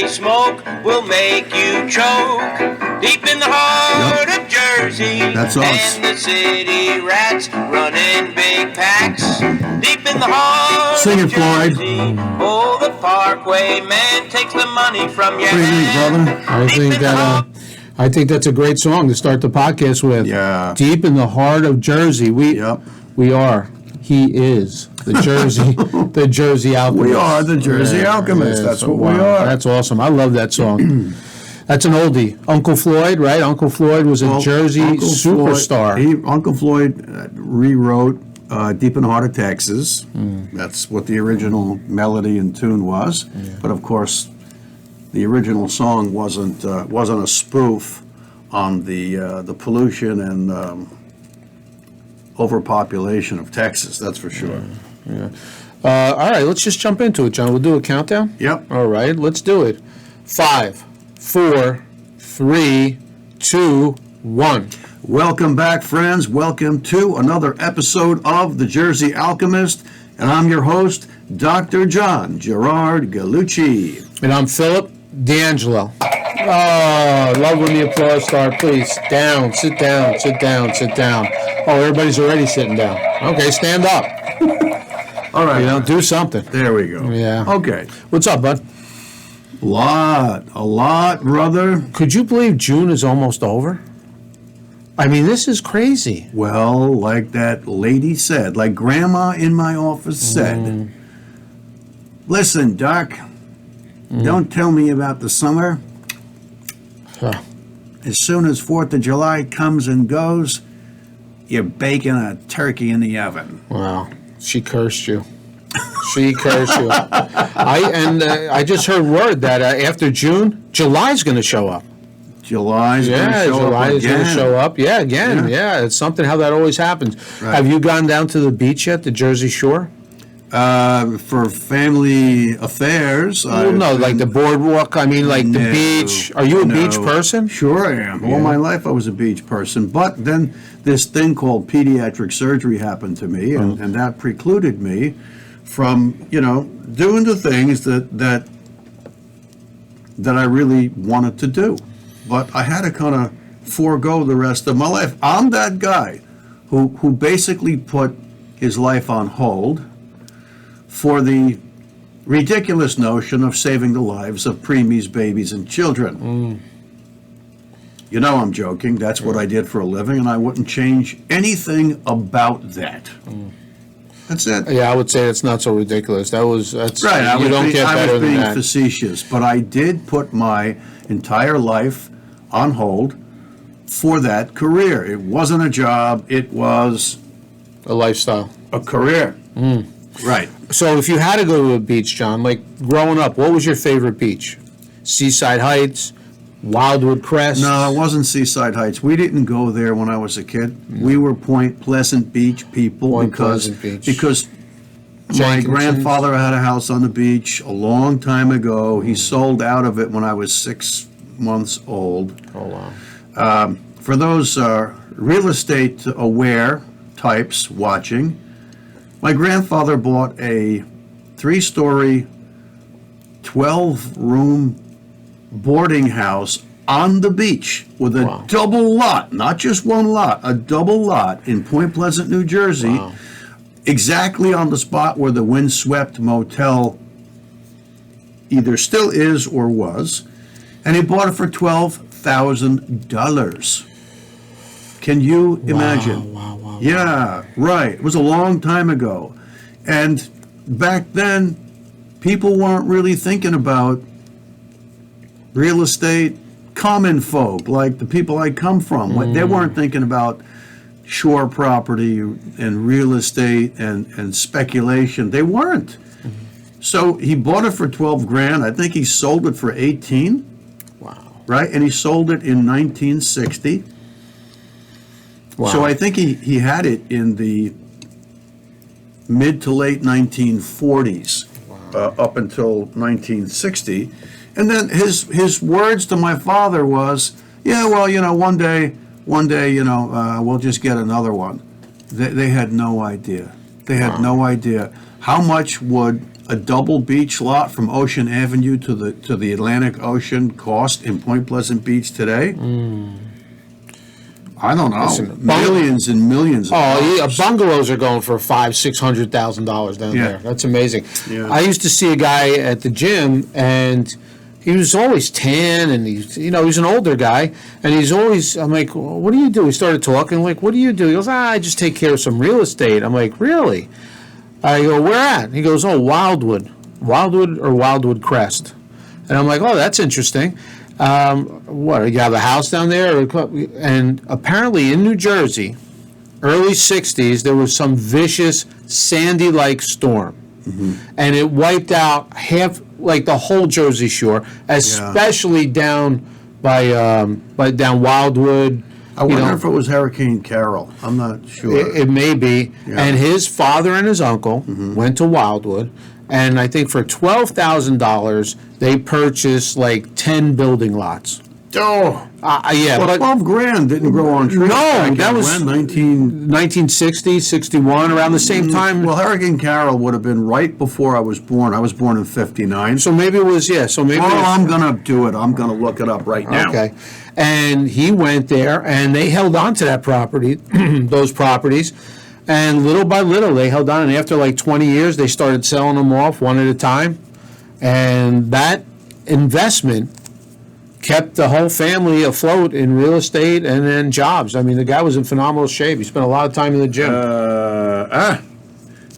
Jersey smoke will make you choke. Deep in the heart of Jersey, That's us. and the city rats running big packs. Deep in the heart Sing of it, Floyd. Jersey, oh, the Parkway man takes the money from your What do you think, hand. brother? I think that's a great song to start the podcast with. Yeah. Deep in the heart of Jersey. We are. He is the Jersey Alchemist. We are the Jersey Alchemist. That's what we are. That's awesome. I love that song. That's an oldie. Uncle Floyd, right? Uncle Floyd was a Jersey superstar. Uncle Floyd rewrote Deep in the Heart of Texas. That's what the original melody and tune was. But of course, the original song wasn't a spoof on the pollution and overpopulation of Texas. That's for sure. Yeah. All right, let's just jump into it, John. We'll do a countdown. Yep. All right, let's do it. 5, 4, 3, 2, 1. Welcome back, friends. Welcome to another episode of The Jersey Alchemist. And I'm your host, Dr. John Gerard Gallucci. And I'm Philip D'Angelo. Oh, love when the applause starts. Please, sit down. Oh, everybody's already sitting down. Okay, stand up. All right. Do something. There we go. Yeah. Okay. What's up, bud? A lot, brother. Could you believe June is almost over? I mean, this is crazy. Well, like that lady said, like Grandma in my office said, listen, Doc, don't tell me about the summer. Huh. As soon as 4th of July comes and goes, you're baking a turkey in the oven. Wow. She cursed you. I just heard word that after June, July's going to show up. July's going to show up. Yeah, again. Yeah, it's something how that always happens. Right. Have you gone down to the beach yet, the Jersey Shore? For family affairs. Like the boardwalk. I mean, like the beach. Are you a beach person? Sure I am. All my life I was a beach person. But then this thing called pediatric surgery happened to me, and that precluded me from, doing the things that I really wanted to do. But I had to kind of forego the rest of my life. I'm that guy who basically put his life on hold for the ridiculous notion of saving the lives of preemies, babies, and children. You know I'm joking. That's what I did for a living, and I wouldn't change anything about that. That's it. Yeah, I would say it's not so ridiculous. That's right. I was being that. facetious, but I did put my entire life on hold for that career. It wasn't a job. It was A lifestyle. a career. Right. So if you had to go to a beach, John, like growing up, what was your favorite beach? Seaside Heights, Wildwood Crest? No, it wasn't Seaside Heights. We didn't go there when I was a kid. We were Point Pleasant Beach people because my grandfather had a house on the beach a long time ago. He sold out of it when I was 6 months old. Oh, wow. For those real estate aware types watching, my grandfather bought a 3-story, 12-room boarding house on the beach with a double lot, not just one lot, a double lot in Point Pleasant, New Jersey, exactly on the spot where the windswept motel either still is or was, and he bought it for $12,000. Can you imagine? Wow. Yeah, right. It was a long time ago. And back then, people weren't really thinking about real estate, common folk, like the people I come from. They weren't thinking about shore property and real estate and speculation. They weren't. So he bought it for 12 grand. I think he sold it for 18. Wow. Right? And he sold it in 1960. Wow. So I think he had it in the mid to late 1940s, up until 1960. And then his words to my father was, yeah, well, one day, we'll just get another one. They had no idea. They had no idea. How much would a double beach lot from Ocean Avenue to the Atlantic Ocean cost in Point Pleasant Beach today? I don't know. Listen, Millions and millions. Of dollars. Bungalows are going for $500,000-$600,000 down there. That's amazing. Yeah. I used to see a guy at the gym, and he was always tan, and he's an older guy, and he's always. I'm like, well, what do you do? We started talking. Like, what do you do? He goes, I just take care of some real estate. I'm like, really? I go, where at? He goes, oh, Wildwood or Wildwood Crest, and I'm like, oh, that's interesting. What, you have a house down there? And apparently in New Jersey, early 60s, there was some vicious Sandy-like storm. And it wiped out the whole Jersey Shore, especially down by down Wildwood. I wonder if it was Hurricane Carol. I'm not sure. It may be. Yeah. And his father and his uncle went to Wildwood, and I think for $12,000 they purchased like 10 building lots. Oh, yeah, well, but 12 grand didn't grow on trees. that was 1960, 61, around the same time. Well, Hurricane Carol would have been right before I was born. I was born in 59. So maybe it was, So maybe. Oh, I'm going to do it. I'm going to look it up right now. Okay. And he went there, and they held on to that property, those properties, and little by little they held on. And after like 20 years, they started selling them off one at a time. And that investment kept the whole family afloat in real estate and then jobs. I mean, the guy was in phenomenal shape. He spent a lot of time in the gym.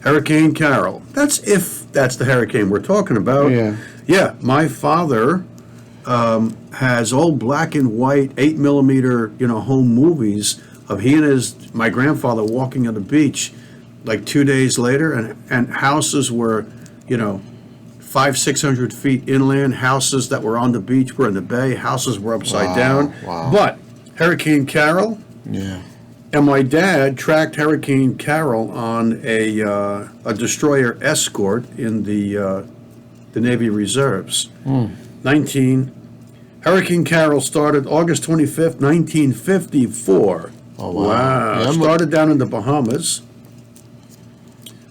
Hurricane Carol. That's the hurricane we're talking about. Yeah. Yeah, my father has old black and white 8mm, home movies of he and my grandfather walking on the beach like 2 days later, and houses were, 500-600 feet inland. Houses that were on the beach were in the bay. Houses were upside down. Wow. But Hurricane Carol, and my dad tracked Hurricane Carol on a destroyer escort in the Navy Reserves. Hurricane Carol started August 25th, 1954. Oh, wow. Yeah, Started down in the Bahamas.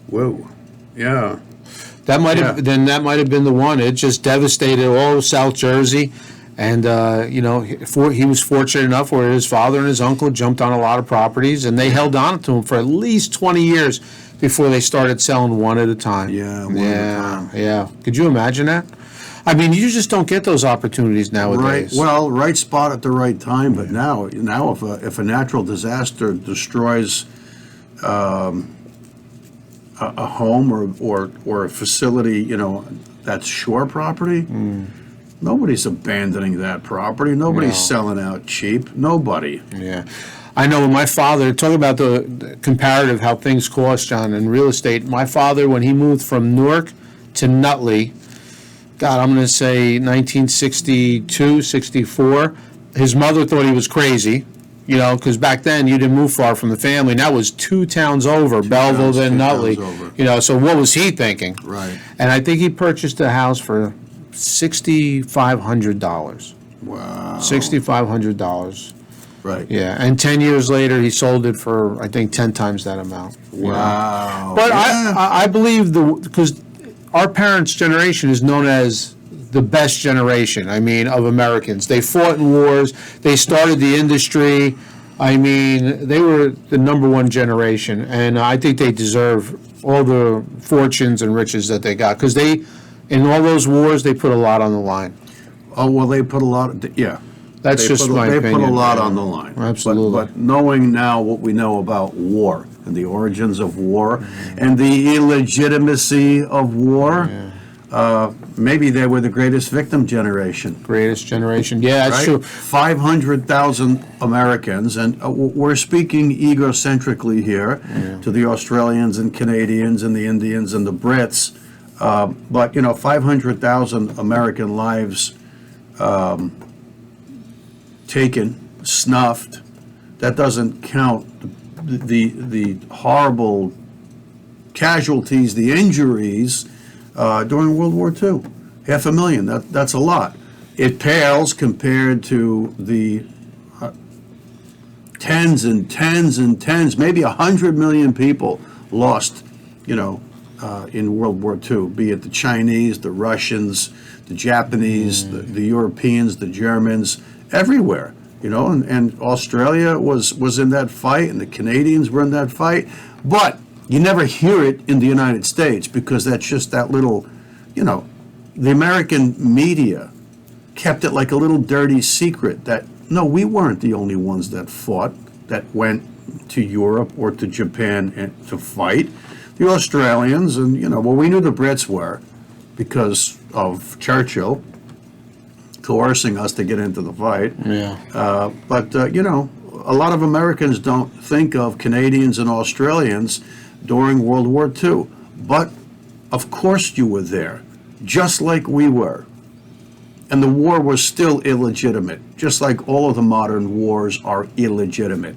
Whoa. Yeah. That might have been the one. It just devastated all of South Jersey, and he was fortunate enough where his father and his uncle jumped on a lot of properties, and they held on to them for at least 20 years before they started selling one at a time. Yeah, one at a time. Yeah. Could you imagine that? I mean, you just don't get those opportunities nowadays. Right. Well, right spot at the right time. But now, if a natural disaster destroys a home or a facility, that's shore property, nobody's abandoning that property. Nobody's selling out cheap. Nobody. Yeah. I know when my father, talk about the comparative how things cost, John, in real estate. My father, when he moved from Newark to Nutley, God, I'm going to say 1962, 64, his mother thought he was crazy, because back then you didn't move far from the family. And that was 2 towns over, Belleville, then Nutley. So what was he thinking? Right. And I think he purchased a house for $6,500. Wow. $6,500. Right. Yeah, and 10 years later, he sold it for, I think, 10 times that amount. Wow. But I believe because our parents' generation is known as the best generation, of Americans. They fought in wars. They started the industry. They were the number one generation, and I think they deserve all the fortunes and riches that they got, because in all those wars, they put a lot on the line. Oh, well, they put a lot, yeah. That's just my opinion. They put a lot on the line. Absolutely. But knowing now what we know about war and the origins of war and the illegitimacy of war, maybe they were the greatest victim generation. Greatest generation. Yeah, that's true. 500,000 Americans, and we're speaking egocentrically here to the Australians and Canadians and the Indians and the Brits, but 500,000 American lives taken, snuffed. That doesn't count the horrible casualties, the injuries during World War II. 500,000. That's a lot. It pales compared to the tens and tens and tens, maybe 100 million people lost in World War II, be it the Chinese, the Russians, the Japanese, the Europeans, the Germans, everywhere. And Australia was in that fight, and the Canadians were in that fight. But you never hear it in the United States because that's just that little, the American media kept it like a little dirty secret that, no, we weren't the only ones that fought, that went to Europe or to Japan and to fight. The Australians and, we knew the Brits were because of Churchill coercing us to get into the fight. Yeah. But a lot of Americans don't think of Canadians and Australians during World War II. But, of course, you were there, just like we were. And the war was still illegitimate, just like all of the modern wars are illegitimate.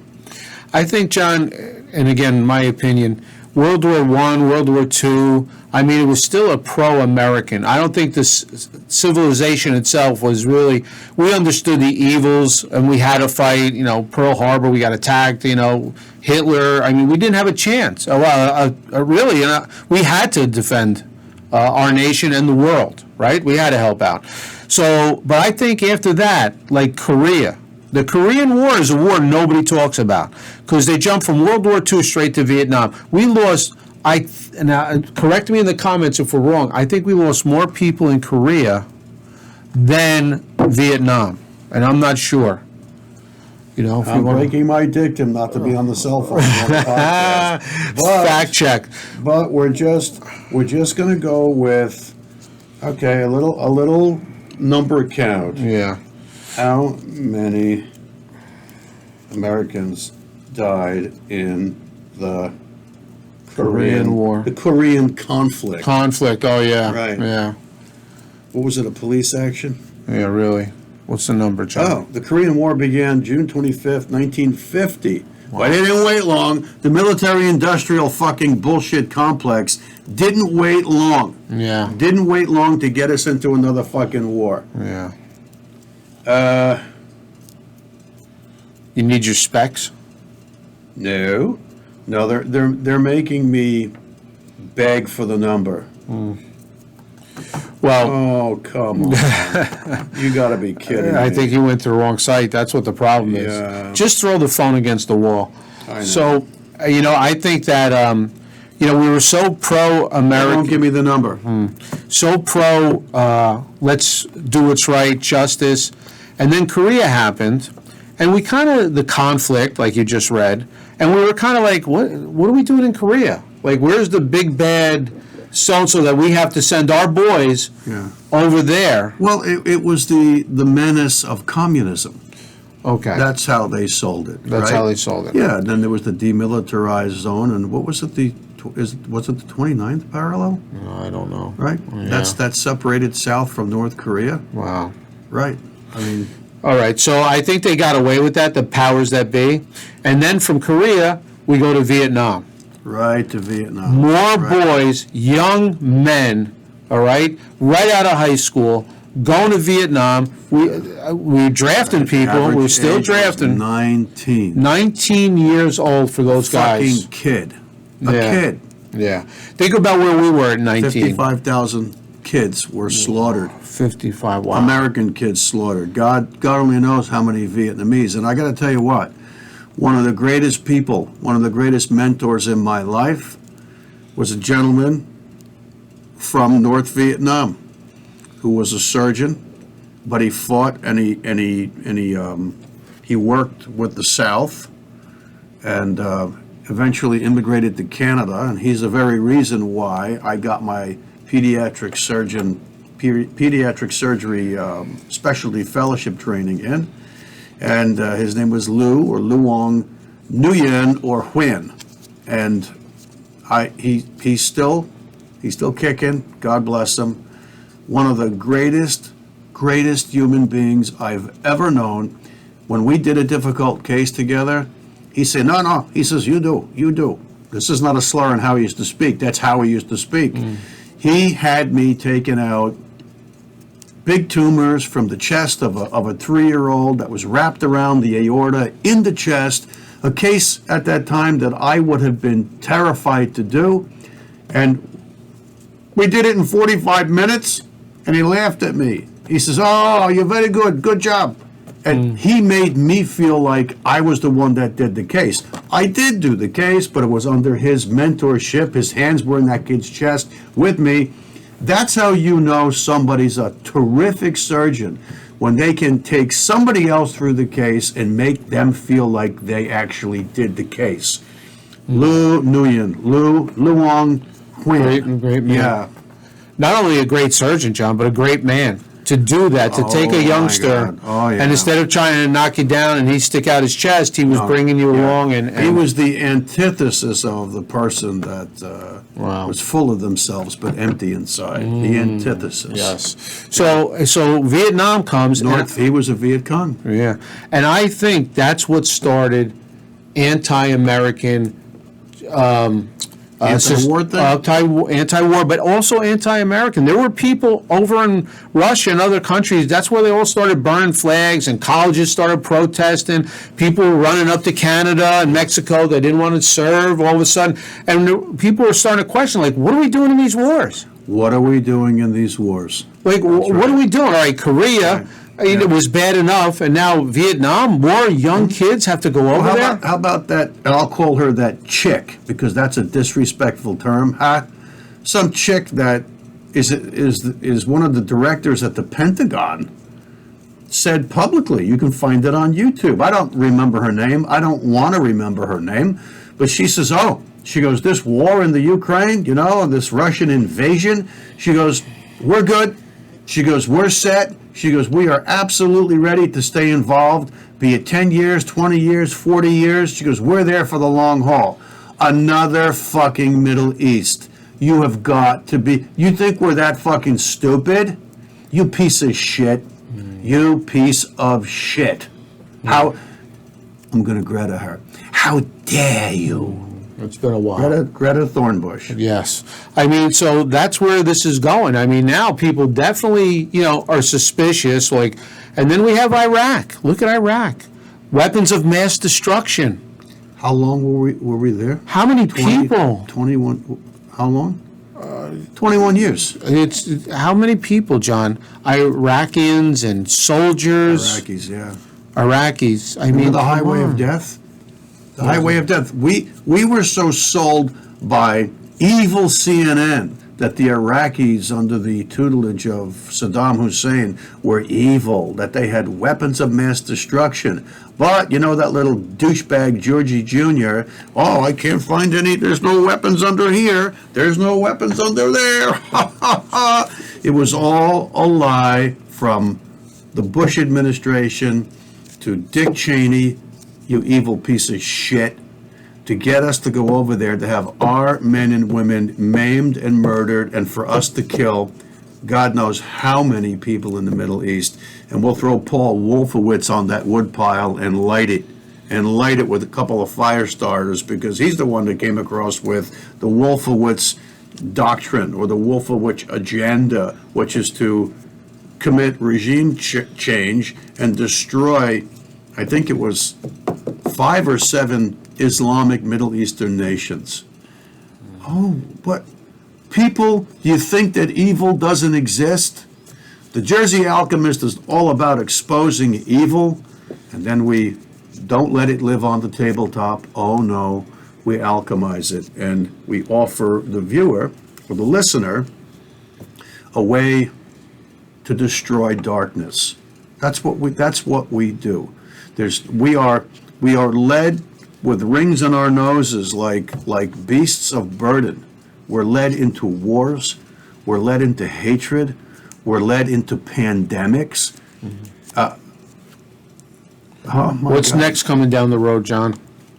I think, John, and again, in my opinion, World War I, World War II, it was still a pro-American. I don't think this civilization itself was really, we understood the evils and we had to fight, Pearl Harbor, we got attacked, Hitler. We didn't have a chance. Really, we had to defend our nation and the world, right? We had to help out. So, but I think after that, like Korea, the Korean War is a war nobody talks about because they jumped from World War II straight to Vietnam. We lost, correct me in the comments if we're wrong, I think we lost more people in Korea than Vietnam, and I'm not sure. I'm breaking my dictum not to be on the cell phone. Fact check. But we're just going to go with, a little number count. Yeah. How many Americans died in the Korean War? The Korean conflict. Oh, yeah. Right. Yeah. What was it, a police action? Yeah, really. What's the number, John? Oh, the Korean War began June 25th, 1950. Wow. But it didn't wait long. The military-industrial fucking bullshit complex didn't wait long. Yeah. Didn't wait long to get us into another fucking war. Yeah. You need your specs? No, they're making me beg for the number. Well, oh, come on. You got to be kidding me. I think you went to the wrong site. That's what the problem is. Yeah. Just throw the phone against the wall. I know. So, I think that, we were so pro-American. Don't give me the number. So let's do what's right, justice. And then Korea happened, and we the conflict, like you just read, and we were kind of like, what are we doing in Korea? Like, where's the big bad so-and-so that we have to send our boys over there? Well, it was the menace of communism. Okay. That's how they sold it. That's right? how they sold it. Yeah, then there was the Demilitarized Zone, and what was it, was it the 29th parallel? No, I don't know. Right? Yeah. That separated South from North Korea. Wow. Right. All right, so I think they got away with that, the powers that be. And then from Korea, we go to Vietnam. Right, to Vietnam. More boys, young men, all right out of high school, going to Vietnam. We're drafting people. We're still drafting. 19. 19 years old for those guys. Fucking kid. A kid. Yeah. Think about where we were at 19. 55,000 kids were slaughtered. 55, wow. American kids slaughtered. God only knows how many Vietnamese. And I got to tell you what, one of the greatest people, one of the greatest mentors in my life was a gentleman from North Vietnam who was a surgeon, but he fought and he worked with the South and eventually immigrated to Canada. And he's the very reason why I got my pediatric surgery specialty fellowship training in. And his name was Lu or Luong Nguyen or Huyen. And he's still kicking. God bless him. One of the greatest human beings I've ever known. When we did a difficult case together, he said, no. He says, you do. This is not a slur on how he used to speak. That's how he used to speak. He had me taking out big tumors from the chest of a 3-year-old that was wrapped around the aorta in the chest, a case at that time that I would have been terrified to do. And we did it in 45 minutes, and he laughed at me. He says, "Oh, you're very good. Good job." And he made me feel like I was the one that did the case. I did do the case, but it was under his mentorship. His hands were in that kid's chest with me. That's how you know somebody's a terrific surgeon, when they can take somebody else through the case and make them feel like they actually did the case. Lu Luong Huyen. Great man. Yeah. Not only a great surgeon, John, but a great man. To do that, to take a my youngster, God. Oh, yeah. and instead of trying to knock you down and he stick out his chest, he was bringing you along. And he was the antithesis of the person that Wow. was full of themselves but empty inside. The antithesis. Yes. So Vietnam comes. He was a Viet Cong. Yeah, and I think that's what started anti-American. Anti-war thing? Anti-war, but also anti-American. There were people over in Russia and other countries. That's where they all started burning flags, and colleges started protesting. People were running up to Canada and Mexico. They didn't want to serve all of a sudden. And people were starting to question, like, what are we doing in these wars? What are we doing in these wars? Like, what are we doing? All right, Korea. Right. It was bad enough, and now Vietnam, more young kids have to go over there. How about that? I'll call her that chick, because that's a disrespectful term. Huh? Some chick that is one of the directors at the Pentagon said publicly. You can find it on YouTube. I don't remember her name. I don't want to remember her name, but she says, she goes, this war in the Ukraine, this Russian invasion. She goes, we're good. She goes, we're set. She goes, we are absolutely ready to stay involved, be it 10 years, 20 years, 40 years. She goes, we're there for the long haul. Another fucking Middle East. You have got to be, you think we're that fucking stupid? You piece of shit. You piece of shit. How, I'm going to Greta her. How dare you? It's been a while. Greta Thornbush. Yes. I mean, so that's where this is going. I mean, now people definitely, are suspicious. Like, and then we have Iraq. Look at Iraq. Weapons of mass destruction. How long were we there? How many people? 21. How long? 21 years. It's how many people, John? Iraqis and soldiers. Iraqis, yeah. Iraqis. I Remember mean, the highway of death? The highway of death. We were so sold by evil CNN that the Iraqis, under the tutelage of Saddam Hussein, were evil, that they had weapons of mass destruction. But, that little douchebag Georgie Jr., I can't find any, there's no weapons under here, there's no weapons under there. It was all a lie, from the Bush administration to Dick Cheney, you evil piece of shit, to get us to go over there to have our men and women maimed and murdered, and for us to kill God knows how many people in the Middle East. And we'll throw Paul Wolfowitz on that woodpile and light it with a couple of fire starters, because he's the one that came across with the Wolfowitz doctrine, or the Wolfowitz agenda, which is to commit regime change and destroy, I think it was 5 or 7 Islamic Middle Eastern nations. But people, you think that evil doesn't exist? The Jersey Alchemist is all about exposing evil, and then we don't let it live on the tabletop. Oh no, we alchemize it, and we offer the viewer or the listener a way to destroy darkness. That's what we do. We are led with rings in our noses like beasts of burden. We're led into wars. We're led into hatred. We're led into pandemics. What's next coming down the road, John?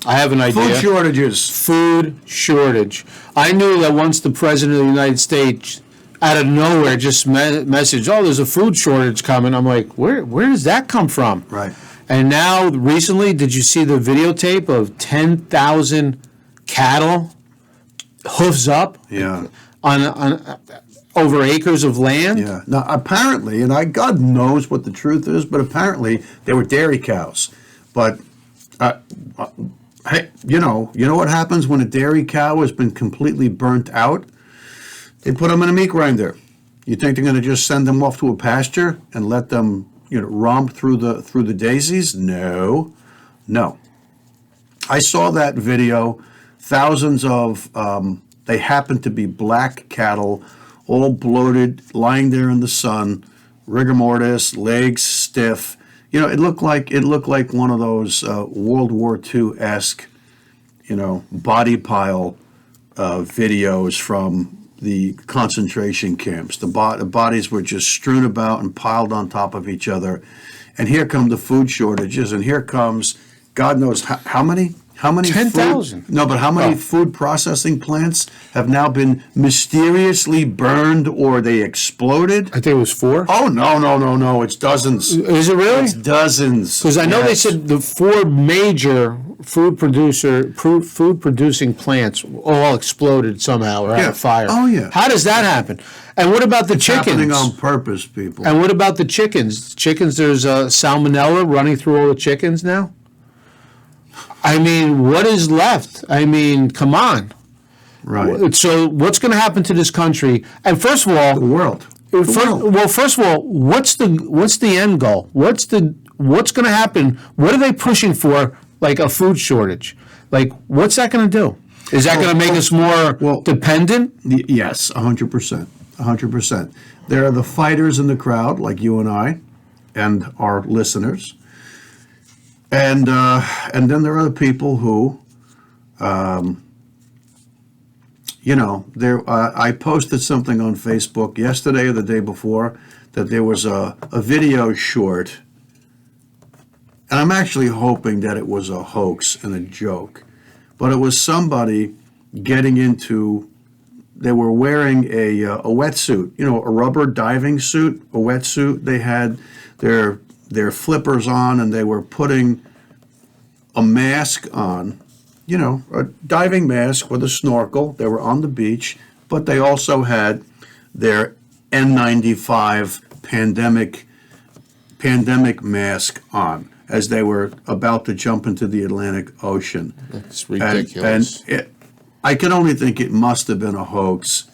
I have an idea. Food shortages. Food shortage. I knew that once the President of the United States, out of nowhere, just messaged, there's a food shortage coming. I'm like, where does that come from? Right. And now, recently, did you see the videotape of 10,000 cattle, hoofs up, Yeah. on over acres of land? Yeah. Now, apparently, and God knows what the truth is, but apparently they were dairy cows. But, hey, you know what happens when a dairy cow has been completely burnt out? They put them in a meat grinder. You think they're going to just send them off to a pasture and let them, romp through the daisies? No, no. I saw that video. Thousands of they happened to be black cattle, all bloated, lying there in the sun, rigor mortis, legs stiff. It looked like one of those World War II-esque, body pile videos from the concentration camps. The bodies were just strewn about and piled on top of each other. And here come the food shortages, and here comes God knows how many 10,000. No, but how many food processing plants have now been mysteriously burned or they exploded? I think it was 4. Oh, no. It's dozens. Is it really? It's dozens. Because I know they said the 4 major food producing plants all exploded somehow or had a fire. Oh, yeah. How does that happen? And what about the chickens? Happening on purpose, people. And what about the chickens? Chickens, there's salmonella running through all the chickens now? I mean, what is left? I mean, come on. Right. So what's going to happen to this country? And first of all, the world. Well, first of all, what's the end goal? What's going to happen? What are they pushing for? Like a food shortage? Like, what's that going to do? Is that going to make us more dependent? Yes, 100%. 100%. There are the fighters in the crowd, like you and I, and our listeners. And then there are the people who, I posted something on Facebook yesterday or the day before that there was a video short, and I'm actually hoping that it was a hoax and a joke, but it was somebody getting into, they were wearing a wetsuit, a rubber diving suit, a wetsuit. They had their flippers on, and they were putting a mask on, a diving mask with a snorkel. They were on the beach, but they also had their N95 pandemic mask on as they were about to jump into the Atlantic Ocean. That's ridiculous. I can only think it must have been a hoax,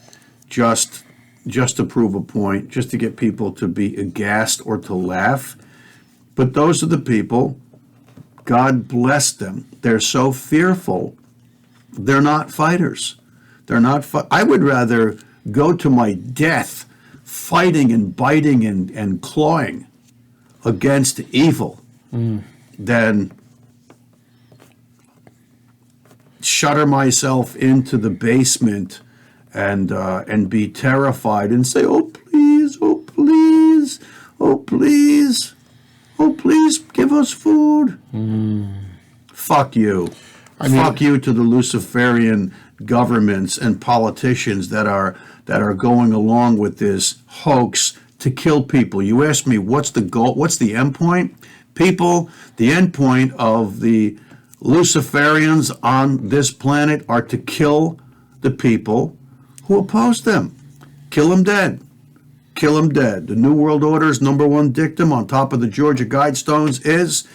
just to prove a point, just to get people to be aghast or to laugh. But those are the people, God bless them. They're so fearful. They're not fighters. I would rather go to my death fighting and biting and clawing against evil than shutter myself into the basement and be terrified and say, oh, please, oh, please, oh, please. Oh, please give us food. Fuck you. Fuck you to the Luciferian governments and politicians that are going along with this hoax to kill people. You ask me, what's the goal? What's the end point? People, the end point of the Luciferians on this planet are to kill the people who oppose them. Kill them dead. Kill them dead. The New World Order's number one dictum on top of the Georgia Guidestones is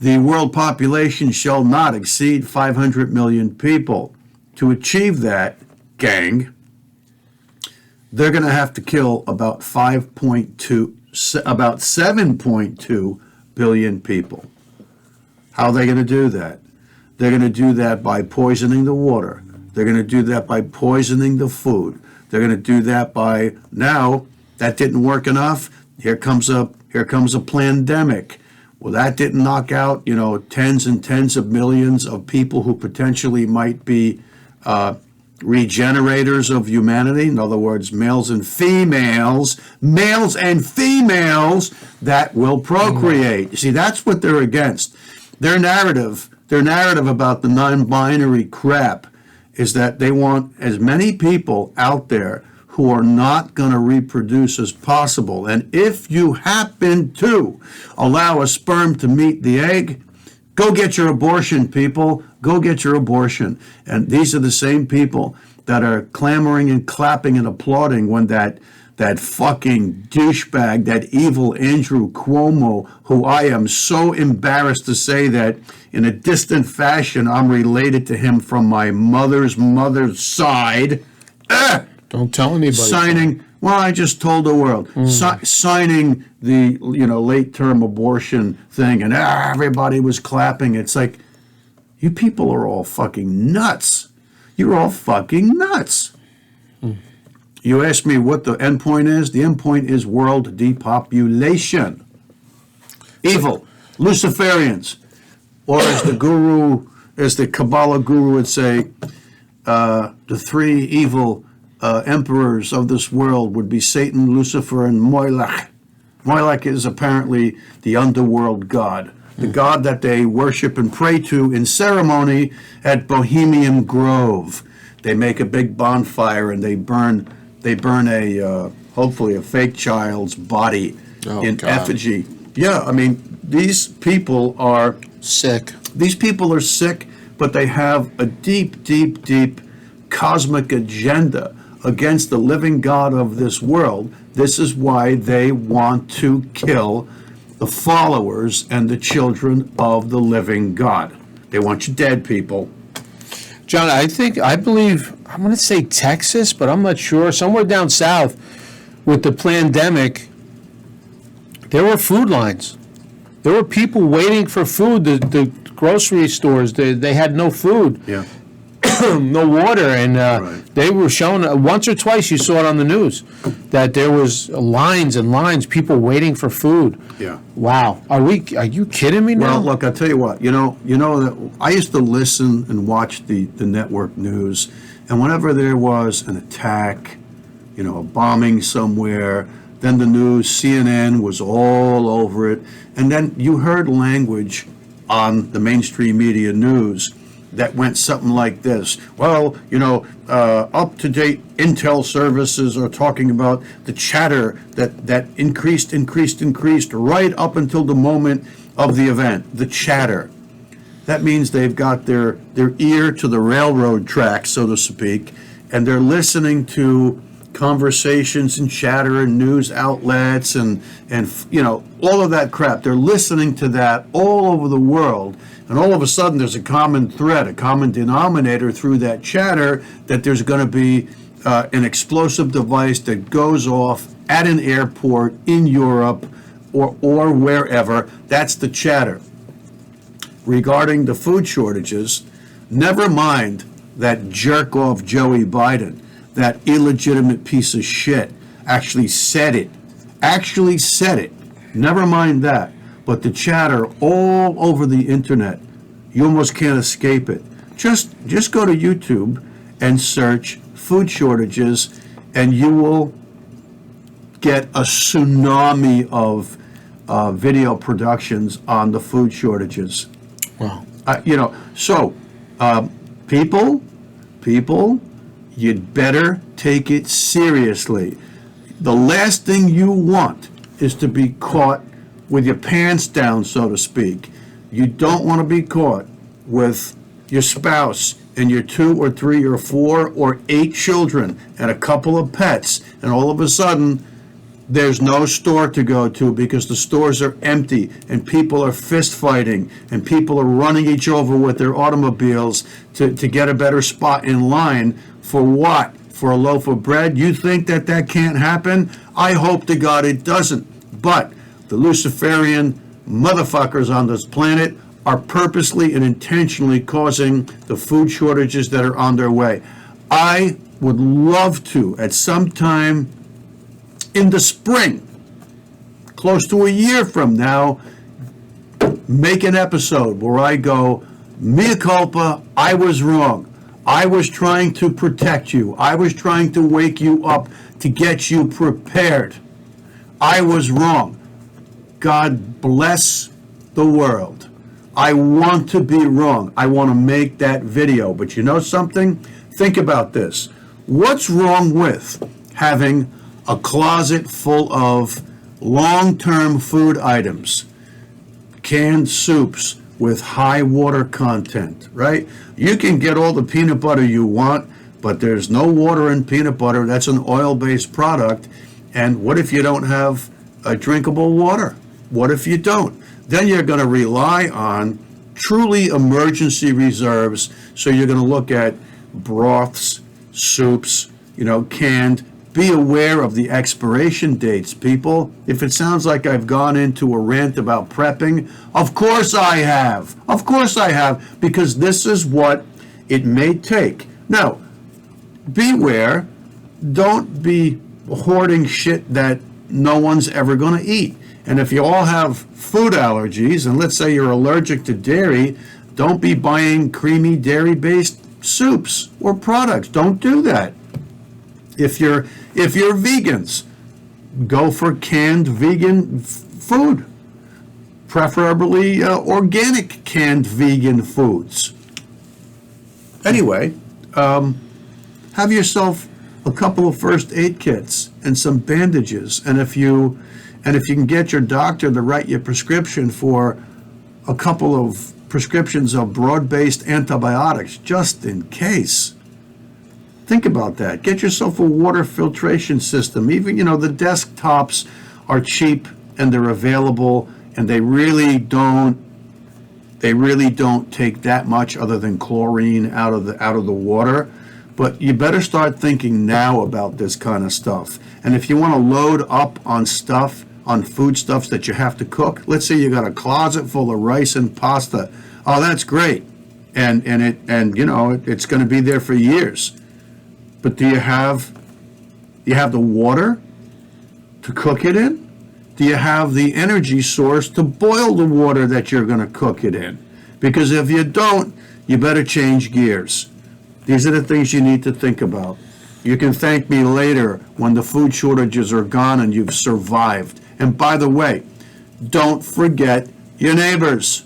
the world population shall not exceed 500 million people. To achieve that, gang, they're going to have to kill about 7.2 billion people. How are they going to do that? They're going to do that by poisoning the water. They're going to do that by poisoning the food. They're going to do that by, now, that didn't work enough. Here comes a pandemic. Well, that didn't knock out, tens and tens of millions of people who potentially might be regenerators of humanity. In other words, males and females that will procreate. You see, that's what they're against. Their narrative about the non-binary crap is that they want as many people out there who are not going to reproduce as possible. And if you happen to allow a sperm to meet the egg, go get your abortion, people. Go get your abortion. And these are the same people that are clamoring and clapping and applauding when that fucking douchebag, that evil Andrew Cuomo, who I am so embarrassed to say that in a distant fashion I'm related to him from my mother's side. Don't tell anybody. Signing, well, I just told the world. Signing the, late-term abortion thing, and everybody was clapping. It's like, you people are all fucking nuts. You're all fucking nuts. You ask me what the end point is? The end point is world depopulation. Evil. Luciferians. Or as the Kabbalah guru would say, the three evil emperors of this world would be Satan, Lucifer, and Moilech. Moilech is apparently the underworld god, the god that they worship and pray to in ceremony at Bohemian Grove. They make a big bonfire and they burn a hopefully a fake child's body in effigy. Yeah, I mean, these people are sick. These people are sick, but they have a deep, deep, deep cosmic agenda against the living God of this world. This is why they want to kill the followers and the children of the living God. They want you dead, people. John, I believe, I'm going to say Texas, but I'm not sure. Somewhere down south with the pandemic, there were food lines. There were people waiting for food. The grocery stores, they had no food. Yeah. No water, and Right. they were showing once or twice. You saw it on the news that there was lines and lines, people waiting for food. Yeah. Wow, are you kidding me now? Well, look, I'll tell you what. You know that I used to listen and watch the network news, and whenever there was an attack, a bombing somewhere, then the news, CNN was all over it, and then you heard language on the mainstream media news that went something like this. Well, up-to-date intel services are talking about the chatter that increased right up until the moment of the event. The chatter. That means they've got their ear to the railroad track, so to speak, and they're listening to conversations and chatter and news outlets and all of that crap. They're listening to that all over the world. And all of a sudden, there's a common thread, a common denominator through that chatter, that there's going to be an explosive device that goes off at an airport in Europe or wherever. That's the chatter. Regarding the food shortages, never mind that jerk-off Joey Biden, that illegitimate piece of shit, actually said it. Never mind that. But the chatter all over the internet, you almost can't escape it. Just go to YouTube and search food shortages, and you will get a tsunami of video productions on the food shortages. Wow. People, you'd better take it seriously. The last thing you want is to be caught with your pants down, so to speak. You don't want to be caught with your spouse and your 2 or 3 or 4 or 8 children and a couple of pets, and all of a sudden there's no store to go to because the stores are empty and people are fist fighting and people are running each over with their automobiles to get a better spot in line. For what? For a loaf of bread? You think that can't happen? I hope to God it doesn't. But the Luciferian motherfuckers on this planet are purposely and intentionally causing the food shortages that are on their way. I would love to, at some time in the spring, close to a year from now, make an episode where I go, mea culpa, I was wrong. I was trying to protect you. I was trying to wake you up to get you prepared. I was wrong. God bless the world. I want to be wrong. I want to make that video. But you know something? Think about this. What's wrong with having a closet full of long-term food items, canned soups with high water content, right? You can get all the peanut butter you want, but there's no water in peanut butter. That's an oil-based product. And what if you don't have drinkable water? What if you don't? Then you're going to rely on truly emergency reserves. So you're going to look at broths, soups, canned. Be aware of the expiration dates, people. If it sounds like I've gone into a rant about prepping, of course I have. Of course I have, because this is what it may take. Now, beware. Don't be hoarding shit that no one's ever going to eat. And if you all have food allergies, and let's say you're allergic to dairy, don't be buying creamy dairy-based soups or products. Don't do that. If you're vegans, go for canned vegan food, preferably organic canned vegan foods. Anyway, have yourself a couple of first aid kits and some bandages, and if you can get your doctor to write you a prescription for a couple of prescriptions of broad-based antibiotics, just in case. Think about that. Get yourself a water filtration system. Even, the desktops are cheap and they're available, and they really don't take that much other than chlorine out of the water. But you better start thinking now about this kind of stuff. And if you want to load up on foodstuffs that you have to cook, let's say you got a closet full of rice and pasta. Oh, that's great. And it's going to be there for years. But do you have the water to cook it in? Do you have the energy source to boil the water that you're going to cook it in? Because if you don't, you better change gears. These are the things you need to think about. You can thank me later when the food shortages are gone and you've survived. And by the way, don't forget your neighbors.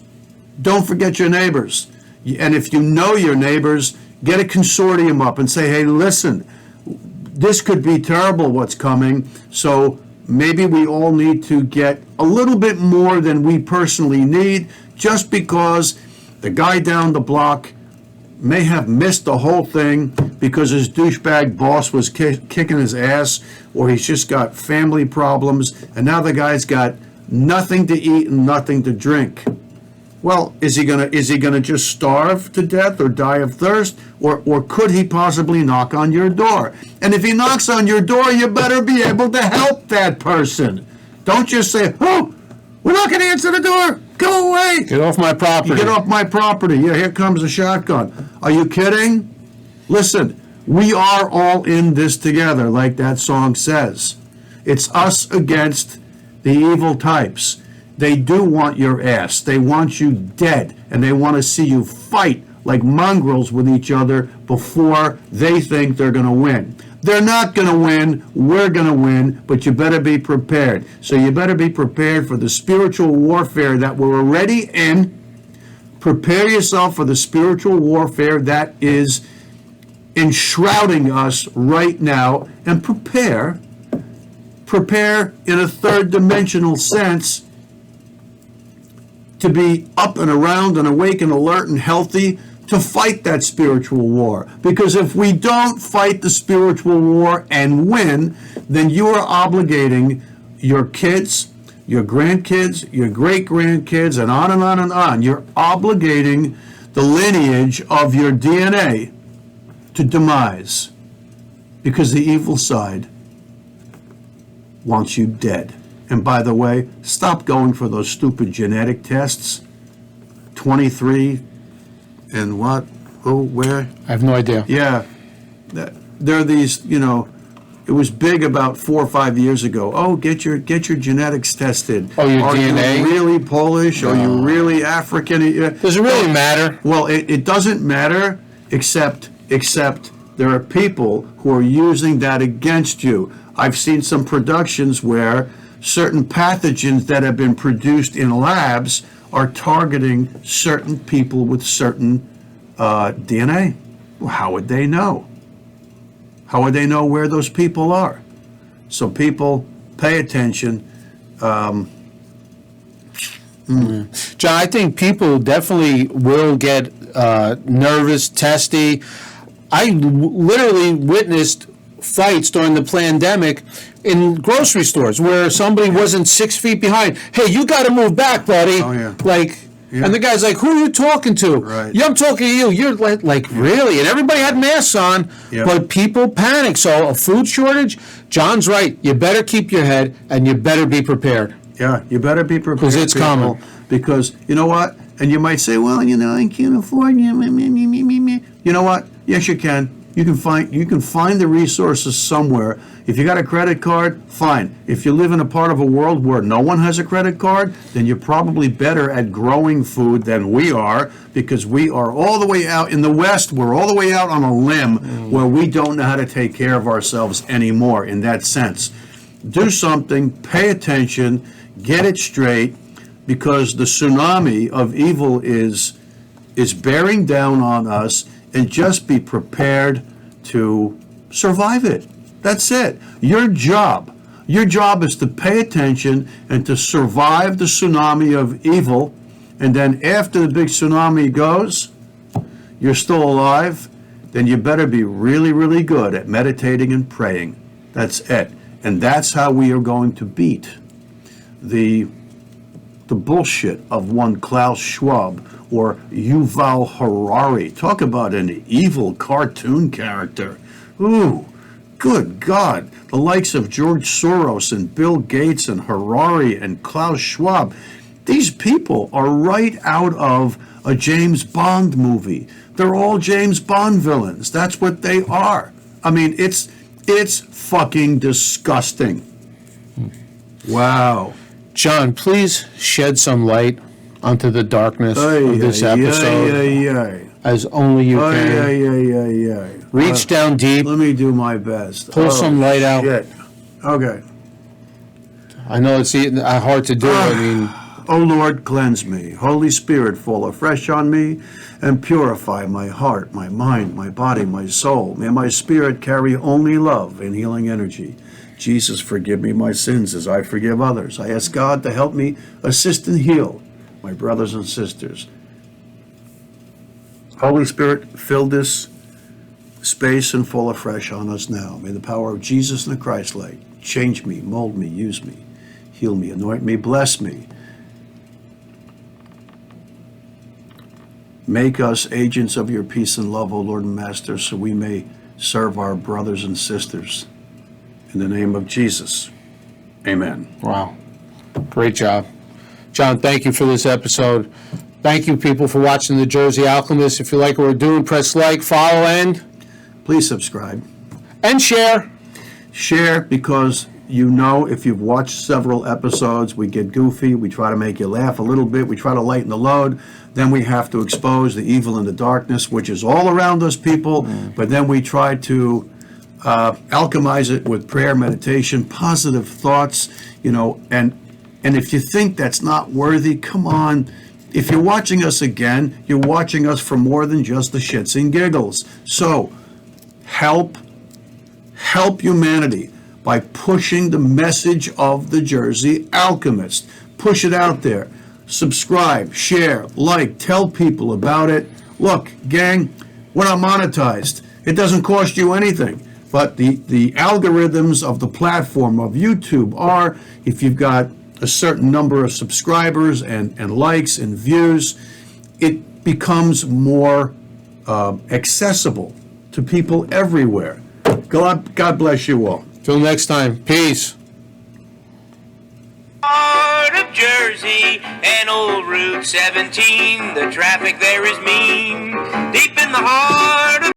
Don't forget your neighbors. And if you know your neighbors, get a consortium up and say, hey, listen, this could be terrible what's coming, so maybe we all need to get a little bit more than we personally need, just because the guy down the block may have missed the whole thing because his douchebag boss was kicking his ass, or he's just got family problems, and now the guy's got nothing to eat and nothing to drink. Well, is he gonna just starve to death or die of thirst, or could he possibly knock on your door? And if he knocks on your door, you better be able to help that person. Don't just say, "Oh, we're not going to answer the door. Go away. Get off my property. Get off my property. Yeah, here comes a shotgun." Are you kidding? Listen, we are all in this together, like that song says. It's us against the evil types. They do want your ass. They want you dead, and they want to see you fight like mongrels with each other before they think they're going to win. They're not going to win. We're going to win, but you better be prepared. So you better be prepared for the spiritual warfare that we're already in. Prepare yourself for the spiritual warfare that is enshrouding us right now, and prepare in a third dimensional sense to be up and around and awake and alert and healthy to fight that spiritual war. Because if we don't fight the spiritual war and win, then you are obligating your kids, your grandkids, your great-grandkids, and on and on and on. You're obligating the lineage of your DNA to demise, because the evil side wants you dead. And by the way, stop going for those stupid genetic tests. 23 and what? Oh, where? I have no idea. Yeah. There are these, it was big about 4 or 5 years ago. Oh, get your genetics tested. Oh, your Are DNA? you really Polish? Are you really African? Does it really matter? Well, it doesn't matter, except there are people who are using that against you. I've seen some productions where certain pathogens that have been produced in labs are targeting certain people with certain DNA. Well, how would they know? How would they know where those people are? So people, pay attention. John, I think people definitely will get nervous, testy. I literally witnessed fights during the pandemic in grocery stores where somebody wasn't 6 feet behind. Hey, you got to move back, buddy. Oh, yeah. Like, Yeah. And the guy's like, who are you talking to? Right. Yeah, I'm talking to you. You're like really? And everybody had masks on, Yeah. but people panicked. So a food shortage, John's right. You better keep your head, and you better be prepared. Yeah, you better be prepared. 'Cause it's people, coming. Because you know what? And you might say, well, I can't afford you. You know what? Yes, you can. You can find the resources somewhere. If you got a credit card, fine. If you live in a part of a world where no one has a credit card, then you're probably better at growing food than we are, because we are all the way out in the West. We're all the way out on a limb where we don't know how to take care of ourselves anymore in that sense. Do something, pay attention, get it straight, because the tsunami of evil is bearing down on us, and just be prepared to survive it. That's it. Your job is to pay attention and to survive the tsunami of evil, and then after the big tsunami goes, you're still alive, then you better be really, really good at meditating and praying. That's it. And that's how we are going to beat the bullshit of one Klaus Schwab or Yuval Harari. Talk about an evil cartoon character. Ooh, good God. The likes of George Soros and Bill Gates and Harari and Klaus Schwab. These people are right out of a James Bond movie. They're all James Bond villains. That's what they are. I mean, it's fucking disgusting. Wow. John, please shed some light onto the darkness of this episode, as only you can. Reach down deep. Let me do my best. Pull some light out. Shit. Okay. I know it's hard to do. I mean, O Lord, cleanse me. Holy Spirit, fall afresh on me and purify my heart, my mind, my body, my soul. May my spirit carry only love and healing energy. Jesus, forgive me my sins as I forgive others. I ask God to help me assist and heal my brothers and sisters. Holy Spirit, fill this space and fall afresh on us now. May the power of Jesus and the Christ light change me, mold me, use me, heal me, anoint me, bless me. Make us agents of your peace and love, O Lord and Master, so we may serve our brothers and sisters. In the name of Jesus, amen. wow. Great job. John, thank you for this episode. Thank you, people, for watching The Jersey Alchemist. If you like what we're doing, press like, follow, and Please subscribe. share. Share, because you know, if you've watched several episodes, we get goofy, we try to make you laugh a little bit, we try to lighten the load, then we have to expose the evil and the darkness, which is all around us, people, but then we try to alchemize it with prayer, meditation, positive thoughts, and if you think that's not worthy, come on. If you're watching us again, you're watching us for more than just the shits and giggles. So help humanity by pushing the message of the Jersey Alchemist. Push it out there. Subscribe, share, like, tell people about it. Look, gang, we're not monetized. It doesn't cost you anything. But the algorithms of the platform of YouTube are, if you've got a certain number of subscribers and likes and views, it becomes more accessible to people everywhere. God bless you all. Till next time. Peace. Heart of Jersey and old Route 17, the traffic there is mean. Deep in the heart of